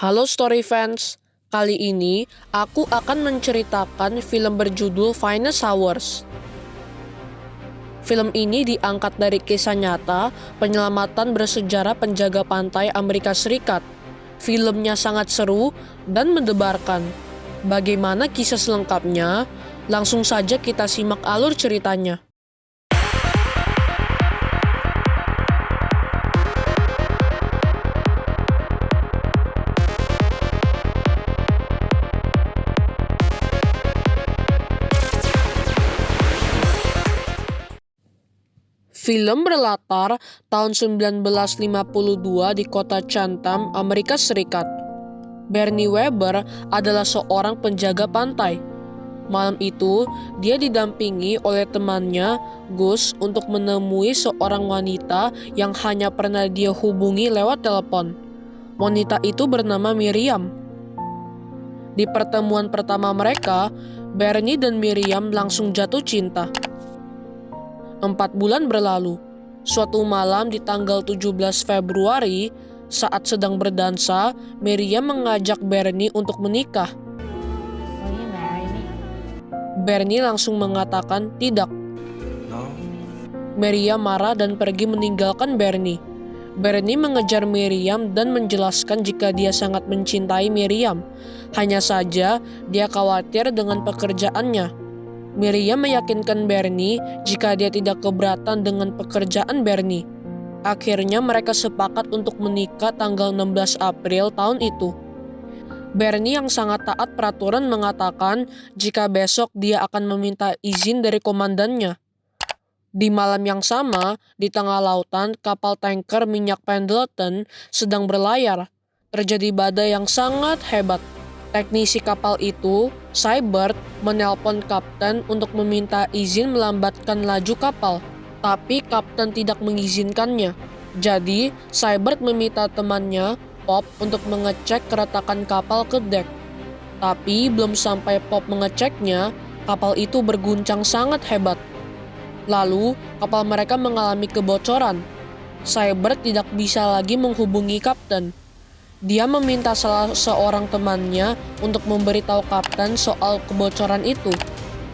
Halo Story Fans, kali ini aku akan menceritakan film berjudul Finest Hours. Film ini diangkat dari kisah nyata penyelamatan bersejarah penjaga pantai Amerika Serikat. Filmnya sangat seru dan mendebarkan. Bagaimana kisah selengkapnya? Langsung saja kita simak alur ceritanya. Film berlatar tahun 1952 di kota Chatham, Amerika Serikat. Bernie Weber adalah seorang penjaga pantai. Malam itu, dia didampingi oleh temannya, Gus, untuk menemui seorang wanita yang hanya pernah dia hubungi lewat telepon. Wanita itu bernama Miriam. Di pertemuan pertama mereka, Bernie dan Miriam langsung jatuh cinta. 4 bulan berlalu. Suatu malam di tanggal 17 Februari, saat sedang berdansa, Miriam mengajak Bernie untuk menikah. Will you marry me? Bernie langsung mengatakan tidak. No. Miriam marah dan pergi meninggalkan Bernie. Bernie mengejar Miriam dan menjelaskan jika dia sangat mencintai Miriam. Hanya saja dia khawatir dengan pekerjaannya. Miriam meyakinkan Bernie jika dia tidak keberatan dengan pekerjaan Bernie. Akhirnya mereka sepakat untuk menikah tanggal 16 April tahun itu. Bernie yang sangat taat peraturan mengatakan jika besok dia akan meminta izin dari komandannya. Di malam yang sama, di tengah lautan, kapal tanker minyak Pendleton sedang berlayar. Terjadi badai yang sangat hebat. Teknisi kapal itu, Seibert, menelpon kapten untuk meminta izin melambatkan laju kapal. Tapi kapten tidak mengizinkannya. Jadi, Seibert meminta temannya, Pop, untuk mengecek keretakan kapal ke dek. Tapi belum sampai Pop mengeceknya, kapal itu berguncang sangat hebat. Lalu, kapal mereka mengalami kebocoran. Seibert tidak bisa lagi menghubungi kapten. Dia meminta salah seorang temannya untuk memberitahu kapten soal kebocoran itu.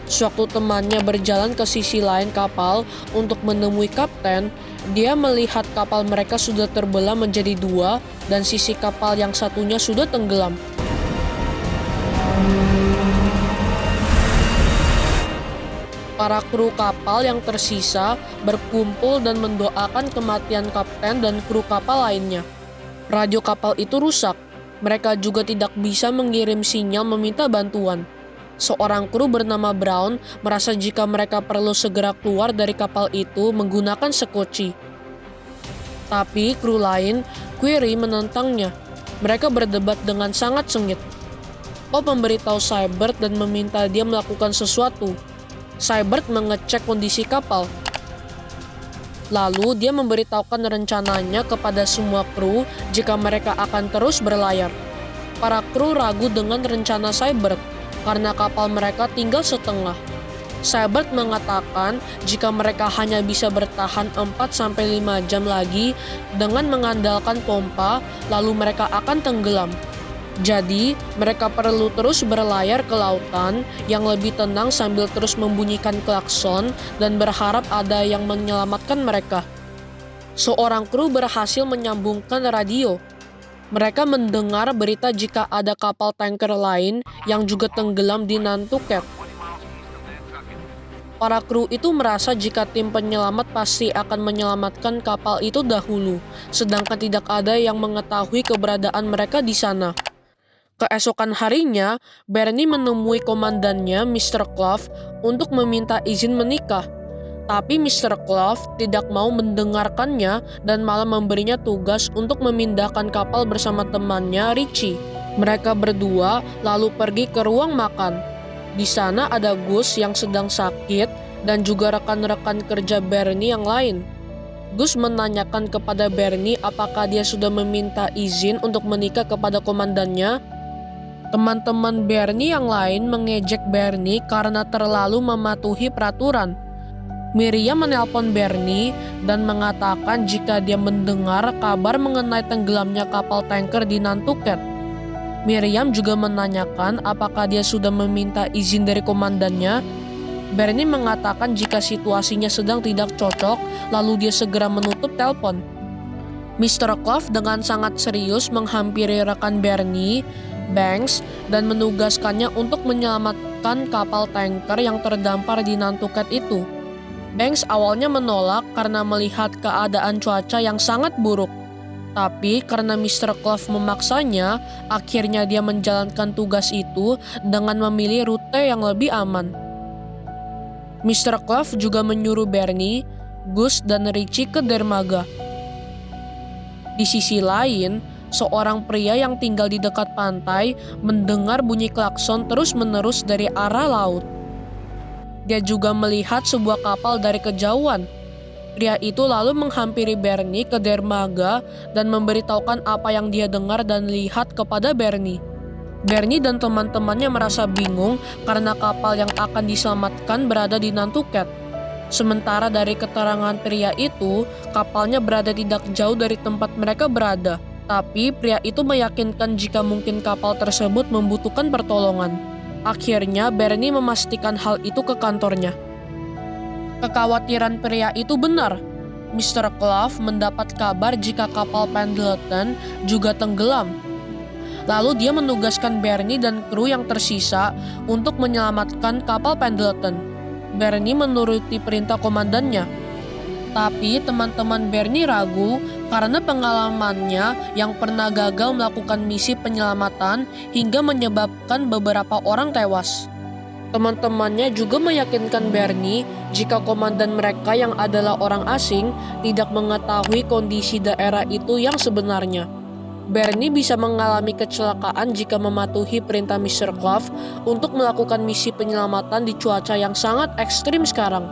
Sewaktu temannya berjalan ke sisi lain kapal untuk menemui kapten, dia melihat kapal mereka sudah terbelah menjadi dua dan sisi kapal yang satunya sudah tenggelam. Para kru kapal yang tersisa berkumpul dan mendoakan kematian kapten dan kru kapal lainnya. Radio kapal itu rusak. Mereka juga tidak bisa mengirim sinyal meminta bantuan. Seorang kru bernama Brown merasa jika mereka perlu segera keluar dari kapal itu menggunakan sekoci. Tapi kru lain, Query, menentangnya. Mereka berdebat dengan sangat sengit. Pop memberitahu Seibert dan meminta dia melakukan sesuatu. Seibert mengecek kondisi kapal. Lalu dia memberitahukan rencananya kepada semua kru jika mereka akan terus berlayar. Para kru ragu dengan rencana Seibert karena kapal mereka tinggal setengah. Seibert mengatakan jika mereka hanya bisa bertahan 4-5 jam lagi dengan mengandalkan pompa, lalu mereka akan tenggelam. Jadi, mereka perlu terus berlayar ke lautan yang lebih tenang sambil terus membunyikan klakson dan berharap ada yang menyelamatkan mereka. Seorang kru berhasil menyambungkan radio. Mereka mendengar berita jika ada kapal tanker lain yang juga tenggelam di Nantucket. Para kru itu merasa jika tim penyelamat pasti akan menyelamatkan kapal itu dahulu, sedangkan tidak ada yang mengetahui keberadaan mereka di sana. Keesokan harinya, Bernie menemui komandannya, Mr. Clough, untuk meminta izin menikah. Tapi Mr. Clough tidak mau mendengarkannya dan malah memberinya tugas untuk memindahkan kapal bersama temannya, Richie. Mereka berdua lalu pergi ke ruang makan. Di sana ada Gus yang sedang sakit dan juga rekan-rekan kerja Bernie yang lain. Gus menanyakan kepada Bernie apakah dia sudah meminta izin untuk menikah kepada komandannya. Teman-teman Bernie yang lain mengejek Bernie karena terlalu mematuhi peraturan. Miriam menelpon Bernie dan mengatakan jika dia mendengar kabar mengenai tenggelamnya kapal tanker di Nantucket. Miriam juga menanyakan apakah dia sudah meminta izin dari komandannya. Bernie mengatakan jika situasinya sedang tidak cocok, lalu dia segera menutup telepon. Mr. Clove dengan sangat serius menghampiri rekan Bernie, Banks, dan menugaskannya untuk menyelamatkan kapal tanker yang terdampar di Nantucket itu. Banks awalnya menolak karena melihat keadaan cuaca yang sangat buruk. Tapi karena Mr. Clove memaksanya, akhirnya dia menjalankan tugas itu dengan memilih rute yang lebih aman. Mr. Clove juga menyuruh Bernie, Gus, dan Richie ke dermaga. Di sisi lain, seorang pria yang tinggal di dekat pantai mendengar bunyi klakson terus-menerus dari arah laut. Dia juga melihat sebuah kapal dari kejauhan. Pria itu lalu menghampiri Bernie ke dermaga dan memberitahukan apa yang dia dengar dan lihat kepada Bernie. Bernie dan teman-temannya merasa bingung karena kapal yang akan diselamatkan berada di Nantucket. Sementara dari keterangan pria itu, kapalnya berada tidak jauh dari tempat mereka berada. Tapi pria itu meyakinkan jika mungkin kapal tersebut membutuhkan pertolongan. Akhirnya Bernie memastikan hal itu ke kantornya. Kekhawatiran pria itu benar. Mr. Clove mendapat kabar jika kapal Pendleton juga tenggelam. Lalu dia menugaskan Bernie dan kru yang tersisa untuk menyelamatkan kapal Pendleton. Bernie menuruti perintah komandannya. Tapi teman-teman Bernie ragu karena pengalamannya yang pernah gagal melakukan misi penyelamatan hingga menyebabkan beberapa orang tewas. Teman-temannya juga meyakinkan Bernie jika komandan mereka yang adalah orang asing tidak mengetahui kondisi daerah itu yang sebenarnya. Bernie bisa mengalami kecelakaan jika mematuhi perintah Mr. Clove untuk melakukan misi penyelamatan di cuaca yang sangat ekstrim sekarang.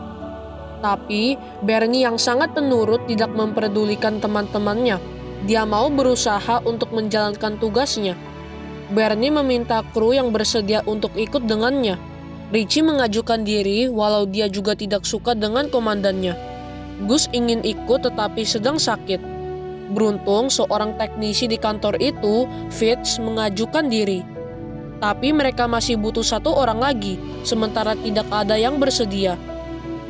Tapi Bernie yang sangat penurut tidak memperdulikan teman-temannya. Dia mau berusaha untuk menjalankan tugasnya. Bernie meminta kru yang bersedia untuk ikut dengannya. Richie mengajukan diri walau dia juga tidak suka dengan komandannya. Gus ingin ikut tetapi sedang sakit. Beruntung seorang teknisi di kantor itu, Fitz, mengajukan diri. Tapi mereka masih butuh satu orang lagi, sementara tidak ada yang bersedia.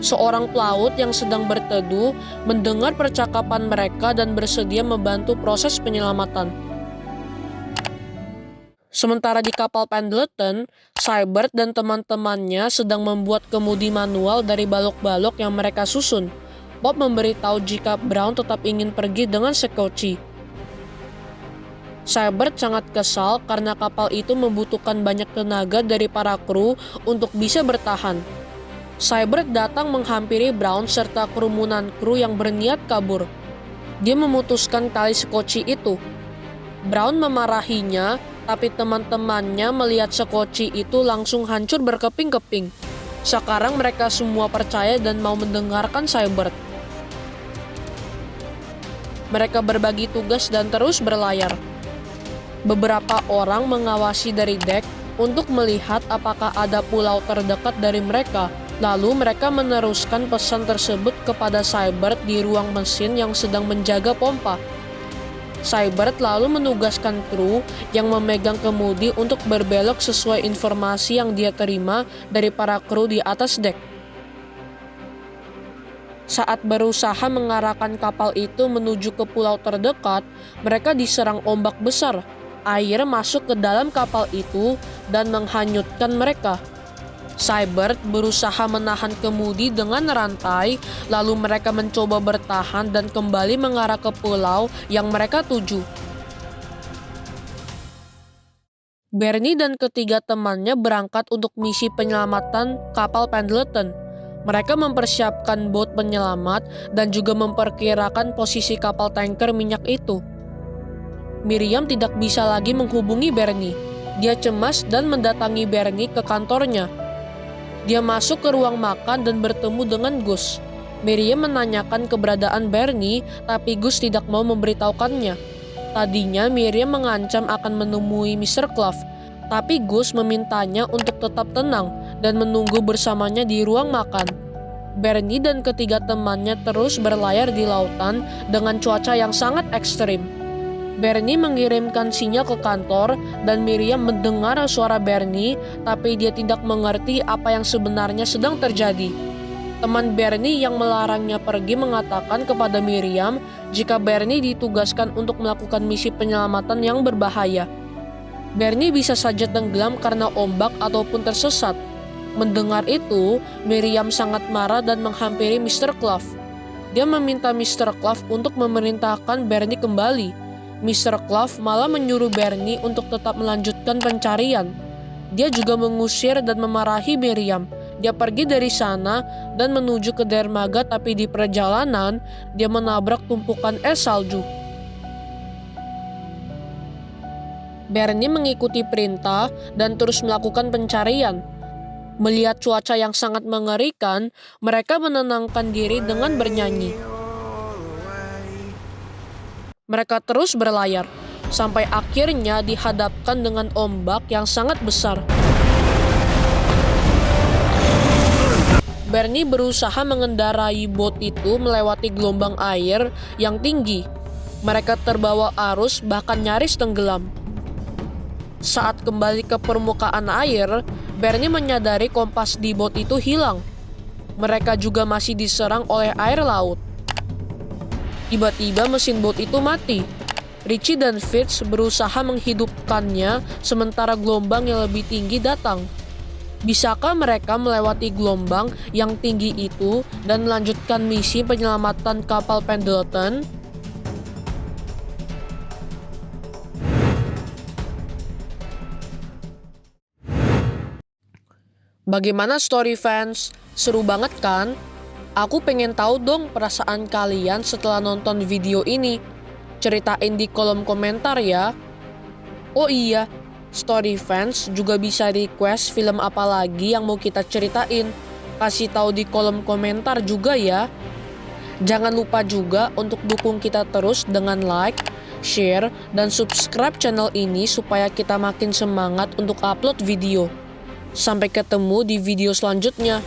Seorang pelaut yang sedang berteduh mendengar percakapan mereka dan bersedia membantu proses penyelamatan. Sementara di kapal Pendleton, Seibert dan teman-temannya sedang membuat kemudi manual dari balok-balok yang mereka susun. Bob memberitahu jika Brown tetap ingin pergi dengan Sekoci. Seibert sangat kesal karena kapal itu membutuhkan banyak tenaga dari para kru untuk bisa bertahan. Seibert datang menghampiri Brown serta kerumunan kru yang berniat kabur. Dia memutuskan tali Sekoci itu. Brown memarahinya, tapi teman-temannya melihat Sekoci itu langsung hancur berkeping-keping. Sekarang mereka semua percaya dan mau mendengarkan Seibert. Mereka berbagi tugas dan terus berlayar. Beberapa orang mengawasi dari dek untuk melihat apakah ada pulau terdekat dari mereka. Lalu mereka meneruskan pesan tersebut kepada Seibert di ruang mesin yang sedang menjaga pompa. Seibert lalu menugaskan kru yang memegang kemudi untuk berbelok sesuai informasi yang dia terima dari para kru di atas dek. Saat berusaha mengarahkan kapal itu menuju ke pulau terdekat, mereka diserang ombak besar. Air masuk ke dalam kapal itu dan menghanyutkan mereka. Seibert berusaha menahan kemudi dengan rantai, lalu mereka mencoba bertahan dan kembali mengarah ke pulau yang mereka tuju. Bernie dan ketiga temannya berangkat untuk misi penyelamatan kapal Pendleton. Mereka mempersiapkan bot penyelamat dan juga memperkirakan posisi kapal tanker minyak itu. Miriam tidak bisa lagi menghubungi Bernie. Dia cemas dan mendatangi Bernie ke kantornya. Dia masuk ke ruang makan dan bertemu dengan Gus. Miriam menanyakan keberadaan Bernie, tapi Gus tidak mau memberitahukannya. Tadinya Miriam mengancam akan menemui Mr. Clove, tapi Gus memintanya untuk tetap tenang dan menunggu bersamanya di ruang makan. Bernie dan ketiga temannya terus berlayar di lautan dengan cuaca yang sangat ekstrim. Bernie mengirimkan sinyal ke kantor dan Miriam mendengar suara Bernie, tapi dia tidak mengerti apa yang sebenarnya sedang terjadi. Teman Bernie yang melarangnya pergi mengatakan kepada Miriam jika Bernie ditugaskan untuk melakukan misi penyelamatan yang berbahaya. Bernie bisa saja tenggelam karena ombak ataupun tersesat. Mendengar itu, Miriam sangat marah dan menghampiri Mr. Clove. Dia meminta Mr. Clove untuk memerintahkan Bernie kembali. Mr. Clove malah menyuruh Bernie untuk tetap melanjutkan pencarian. Dia juga mengusir dan memarahi Miriam. Dia pergi dari sana dan menuju ke dermaga, tapi di perjalanan dia menabrak tumpukan es salju. Bernie mengikuti perintah dan terus melakukan pencarian. Melihat cuaca yang sangat mengerikan, mereka menenangkan diri dengan bernyanyi. Mereka terus berlayar, sampai akhirnya dihadapkan dengan ombak yang sangat besar. Bernie berusaha mengendarai bot itu melewati gelombang air yang tinggi. Mereka terbawa arus bahkan nyaris tenggelam. Saat kembali ke permukaan air, Bernie menyadari kompas di bot itu hilang. Mereka juga masih diserang oleh air laut. Tiba-tiba mesin bot itu mati. Richie dan Fitz berusaha menghidupkannya sementara gelombang yang lebih tinggi datang. Bisakah mereka melewati gelombang yang tinggi itu dan melanjutkan misi penyelamatan kapal Pendleton? Bagaimana story fans? Seru banget kan? Aku pengen tahu dong perasaan kalian setelah nonton video ini. Ceritain di kolom komentar ya. Oh iya, story fans juga bisa request film apa lagi yang mau kita ceritain. Kasih tahu di kolom komentar juga ya. Jangan lupa juga untuk dukung kita terus dengan like, share, dan subscribe channel ini supaya kita makin semangat untuk upload video. Sampai ketemu di video selanjutnya.